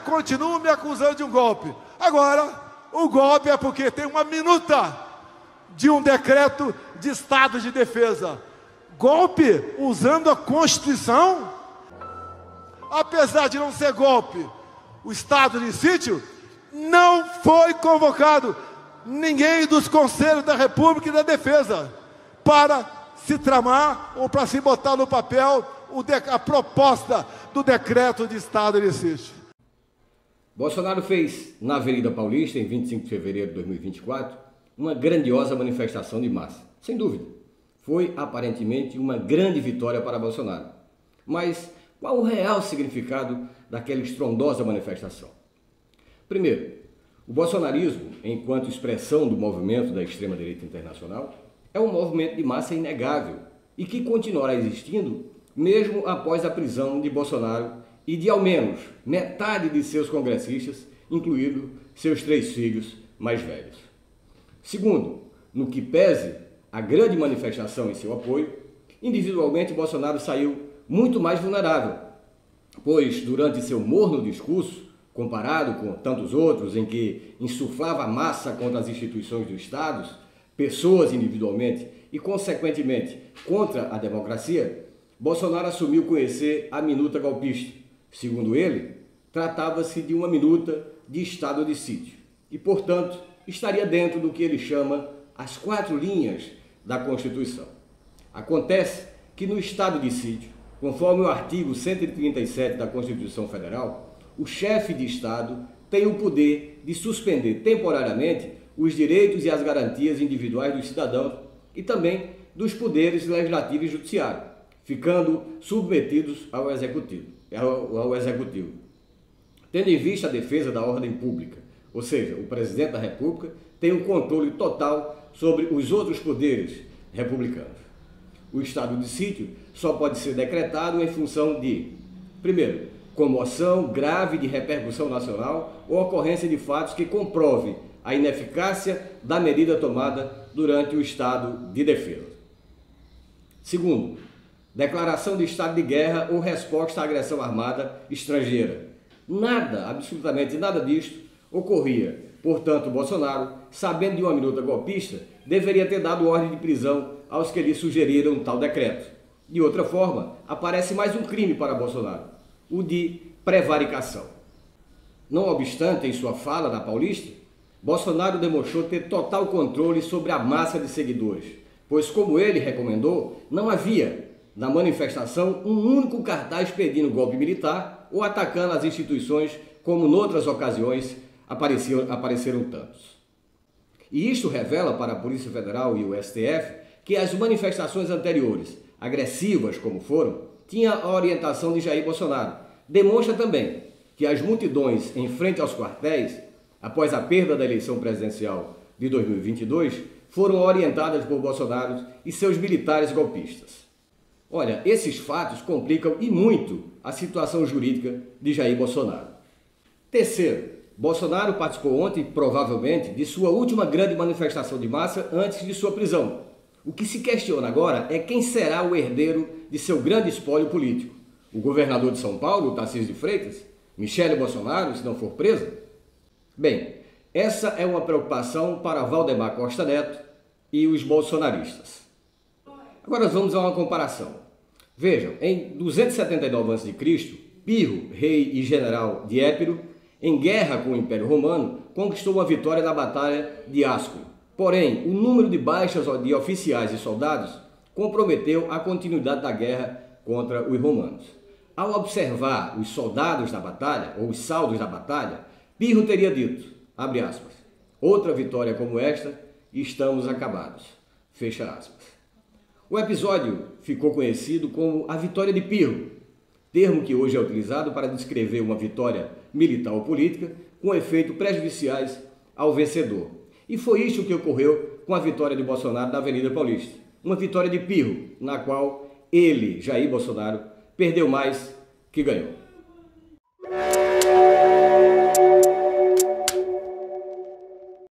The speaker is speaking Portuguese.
continuam me acusando de um golpe? Agora, o golpe é porque tem uma minuta de um decreto de estado de defesa. Golpe usando a Constituição? Apesar de não ser golpe, o estado de sítio não foi convocado ninguém dos Conselhos da República e da Defesa para se tramar ou para se botar no papel a proposta do decreto de estado de sítio. Bolsonaro fez na Avenida Paulista, em 25 de fevereiro de 2024, uma grandiosa manifestação de massa. Sem dúvida, foi aparentemente uma grande vitória para Bolsonaro. Mas qual o real significado daquela estrondosa manifestação? Primeiro, o bolsonarismo, enquanto expressão do movimento da extrema-direita internacional, é um movimento de massa inegável e que continuará existindo mesmo após a prisão de Bolsonaro e de ao menos metade de seus congressistas, incluindo seus 3 filhos mais velhos. Segundo, no que pese a grande manifestação em seu apoio, individualmente Bolsonaro saiu muito mais vulnerável, pois durante seu morno discurso, comparado com tantos outros em que insuflava massa contra as instituições do Estado, pessoas individualmente e, consequentemente, contra a democracia, Bolsonaro assumiu conhecer a minuta golpista. Segundo ele, tratava-se de uma minuta de estado de sítio e, portanto, estaria dentro do que ele chama as 4 linhas da Constituição. Acontece que no estado de sítio, conforme o artigo 137 da Constituição Federal, o chefe de Estado tem o poder de suspender temporariamente os direitos e as garantias individuais dos cidadãos e também dos poderes legislativo e judiciário, ficando submetidos ao Executivo. Tendo em vista a defesa da ordem pública, ou seja, o presidente da República tem um controle total sobre os outros poderes republicanos. O estado de sítio só pode ser decretado em função de, primeiro, comoção grave de repercussão nacional ou ocorrência de fatos que comprove a ineficácia da medida tomada durante o estado de defesa. Segundo, declaração de estado de guerra ou resposta à agressão armada estrangeira. Nada, absolutamente nada disto ocorria. Portanto, Bolsonaro, sabendo de uma minuta golpista, deveria ter dado ordem de prisão aos que lhe sugeriram tal decreto. De outra forma, aparece mais um crime para Bolsonaro, o de prevaricação. Não obstante, em sua fala na Paulista, Bolsonaro demonstrou ter total controle sobre a massa de seguidores, pois, como ele recomendou, não havia na manifestação um único cartaz pedindo golpe militar ou atacando as instituições, como noutras ocasiões apareceram tantos. E isto revela para a Polícia Federal e o STF que as manifestações anteriores, agressivas como foram, tinham a orientação de Jair Bolsonaro. Demonstra também que as multidões em frente aos quartéis, após a perda da eleição presidencial de 2022, foram orientadas por Bolsonaro e seus militares golpistas. Olha, esses fatos complicam e muito a situação jurídica de Jair Bolsonaro. Terceiro, Bolsonaro participou ontem, provavelmente, de sua última grande manifestação de massa antes de sua prisão. O que se questiona agora é quem será o herdeiro de seu grande espólio político. O governador de São Paulo, Tarcísio de Freitas? Michele Bolsonaro, se não for presa? Bem, essa é uma preocupação para Valdemar Costa Neto e os bolsonaristas. Agora vamos a uma comparação. Vejam, em 279 a.C., Pirro, rei e general de Épiro, em guerra com o Império Romano, conquistou uma vitória na Batalha de Ascolo. Porém, o número de baixas de oficiais e soldados comprometeu a continuidade da guerra contra os romanos. Ao observar os soldados da batalha, ou os saldos da batalha, Pirro teria dito, abre aspas, outra vitória como esta e estamos acabados, fecha aspas. O episódio ficou conhecido como a Vitória de Pirro, termo que hoje é utilizado para descrever uma vitória militar ou política com efeitos prejudiciais ao vencedor. E foi isso que ocorreu com a vitória de Bolsonaro na Avenida Paulista. Uma vitória de Pirro, na qual ele, Jair Bolsonaro, perdeu mais que ganhou.